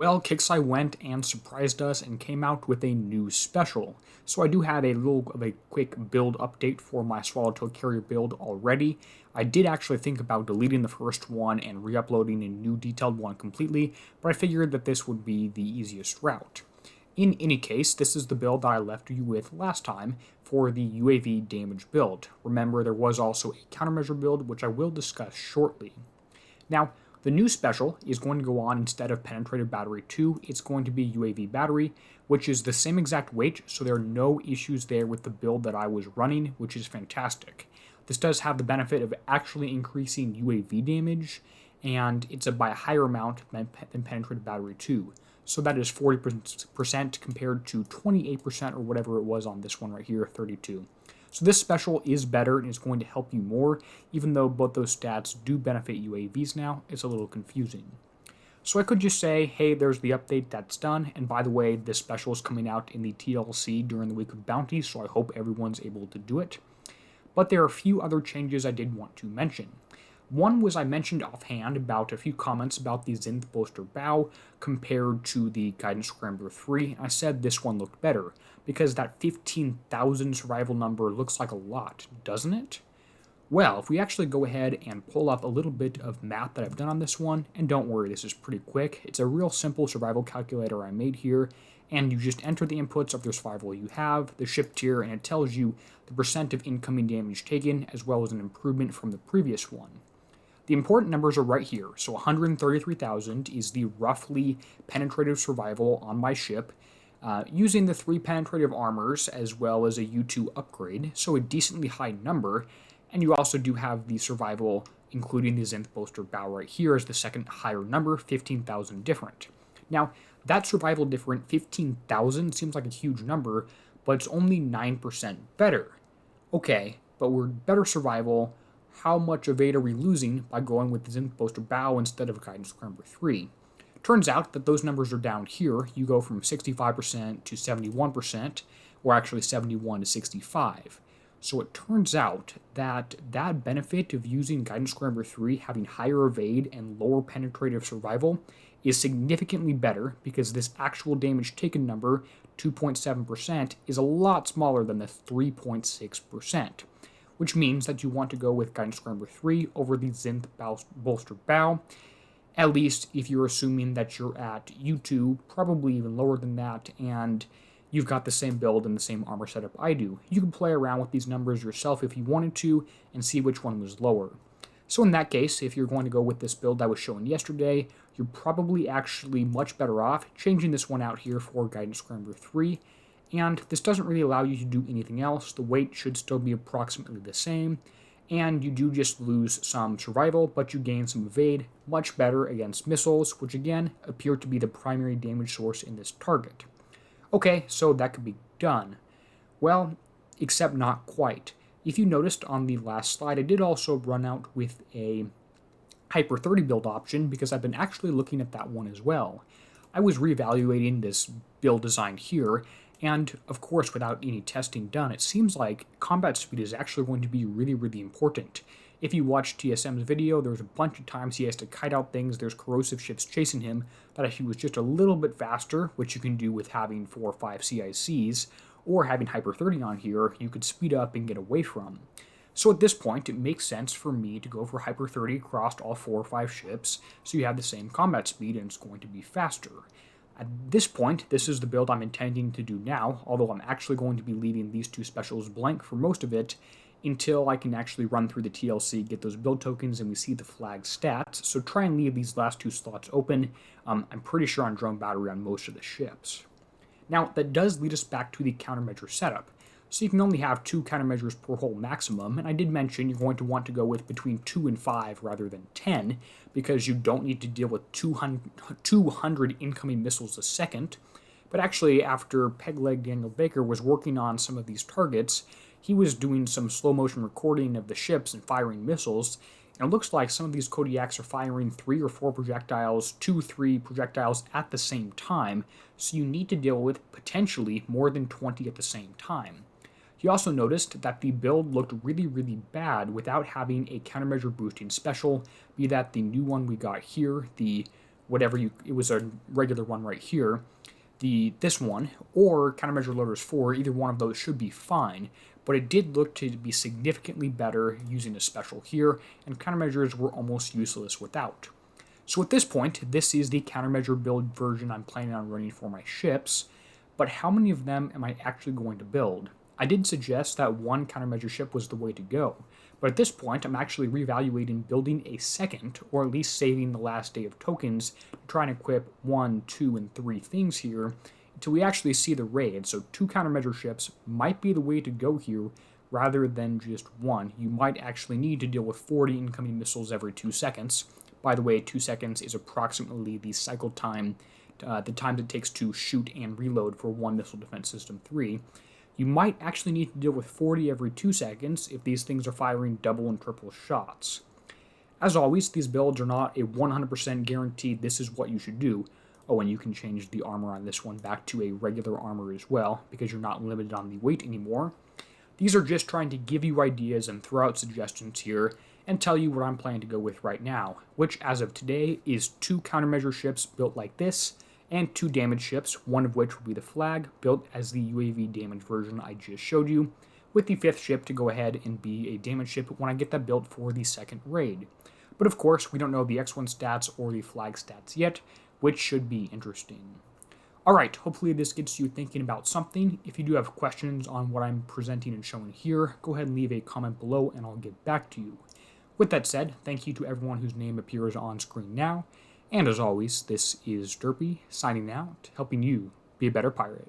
Well, Kixeye went and surprised us and came out with a new special. So I do have a little of a quick build update for my Swallowtail carrier build already. I did actually think about deleting the first one and re-uploading a new detailed one completely, but I figured that this would be the easiest route. In any case, this is the build that I left you with last time for the UAV damage build. Remember, there was also a countermeasure build, which I will discuss shortly. Now, the new special is going to go on instead of penetrative battery 2, it's going to be UAV battery, which is the same exact weight, so there are no issues there with the build that I was running, which is fantastic. This does have the benefit of actually increasing UAV damage, and it's by a higher amount than penetrative battery 2. So that is 40% compared to 28% or whatever it was on this one right here, 32. So this special is better and is going to help you more, even though both those stats do benefit UAVs now. It's a little confusing. So I could just say, hey, there's the update that's done, and by the way, this special is coming out in the TLC during the week of bounty, so I hope everyone's able to do it. But there are a few other changes I did want to mention. One was I mentioned offhand about a few comments about the Zenith Bolster Bow compared to the Guidance Scrambler 3. I said this one looked better, because that 15,000 survival number looks like a lot, doesn't it? Well, if we actually go ahead and pull up a little bit of math that I've done on this one, and don't worry, this is pretty quick. It's a real simple survival calculator I made here, and you just enter the inputs of the survival you have, the ship tier, and it tells you the percent of incoming damage taken, as well as an improvement from the previous one. The important numbers are right here. So 133,000 is the roughly penetrative survival on my ship, using the 3 penetrative armors as well as a U2 upgrade, so a decently high number. And you also do have the survival, including the Zenith Bolster Bow right here as the second higher number, 15,000 different. Now, that survival different, 15,000, seems like a huge number, but it's only 9% better. Okay, but we're better survival. How much evade are we losing by going with the Zenith Bolster Bow instead of Guidance Scrambler 3? Turns out that those numbers are down here. You go from 65% to 71%, or actually 71 to 65. So it turns out that that benefit of using Guidance Scrambler 3 having higher evade and lower penetrative survival is significantly better because this actual damage taken number, 2.7%, is a lot smaller than the 3.6%. Which means that you want to go with Guidance Scrambler 3 over the Zenith Bolster Bow, at least if you're assuming that you're at U2, probably even lower than that, and you've got the same build and the same armor setup I do. You can play around with these numbers yourself if you wanted to, and see which one was lower. So in that case, if you're going to go with this build I was showing yesterday, you're probably actually much better off changing this one out here for Guidance Scrambler 3, and this doesn't really allow you to do anything else. The weight should still be approximately the same, and you do just lose some survival, but you gain some evade, much better against missiles, which again appear to be the primary damage source in this target. Okay, so that could be done. Well, except not quite. If you noticed on the last slide, I did also run out with a Hyper 30 build option because I've been actually looking at that one as well. I was reevaluating this build design here, and of course, without any testing done, it seems like combat speed is actually going to be really, really important. If you watch TSM's video, there's a bunch of times he has to kite out things, there's corrosive ships chasing him, that if he was just a little bit faster, which you can do with having 4 or 5 CICs, or having Hyper 30 on here, you could speed up and get away from. So at this point, it makes sense for me to go for Hyper 30 across all 4 or 5 ships, so you have the same combat speed and it's going to be faster. At this point, this is the build I'm intending to do now, although I'm actually going to be leaving these 2 specials blank for most of it until I can actually run through the TLC, get those build tokens, and we see the flag stats. So try and leave these last 2 slots open. I'm pretty sure on drone battery on most of the ships. Now, that does lead us back to the countermeasure setup. So you can only have 2 countermeasures per hole maximum, and I did mention you're going to want to go with between 2 and 5 rather than 10, because you don't need to deal with 200 incoming missiles a second. But actually, after Pegleg Daniel Baker was working on some of these targets, he was doing some slow motion recording of the ships and firing missiles, and it looks like some of these Kodiaks are firing 3 or 4 projectiles, 2-3 projectiles at the same time, so you need to deal with potentially more than 20 at the same time. He also noticed that the build looked really, really bad without having a countermeasure boosting special, be that the new one we got here, the it was a regular one right here, this one, or Countermeasure Loaders 4, either one of those should be fine, but it did look to be significantly better using a special here, and countermeasures were almost useless without. So at this point, this is the countermeasure build version I'm planning on running for my ships, but how many of them am I actually going to build? I did suggest that one countermeasure ship was the way to go, but at this point I'm actually reevaluating building a second, or at least saving the last day of tokens to try and equip 1, 2, and 3 things here until we actually see the raid. So 2 countermeasure ships might be the way to go here rather than just 1. You might actually need to deal with 40 incoming missiles every 2 seconds. By the way, 2 seconds is approximately the cycle time, the time it takes to shoot and reload for 1 Missile Defense System 3. You might actually need to deal with 40 every 2 seconds if these things are firing double and triple shots. As always, these builds are not a 100% guaranteed this is what you should do. Oh, and you can change the armor on this one back to a regular armor as well, because you're not limited on the weight anymore. These are just trying to give you ideas and throw out suggestions here, and tell you what I'm planning to go with right now, which as of today is 2 countermeasure ships built like this, and 2 damage ships, one of which will be the Flag, built as the UAV damage version I just showed you, with the 5th ship to go ahead and be a damage ship when I get that built for the second raid. But of course, we don't know the X1 stats or the Flag stats yet, which should be interesting. Alright, hopefully this gets you thinking about something. If you do have questions on what I'm presenting and showing here, go ahead and leave a comment below and I'll get back to you. With that said, thank you to everyone whose name appears on screen now, and as always, this is Derpy, signing out, helping you be a better pirate.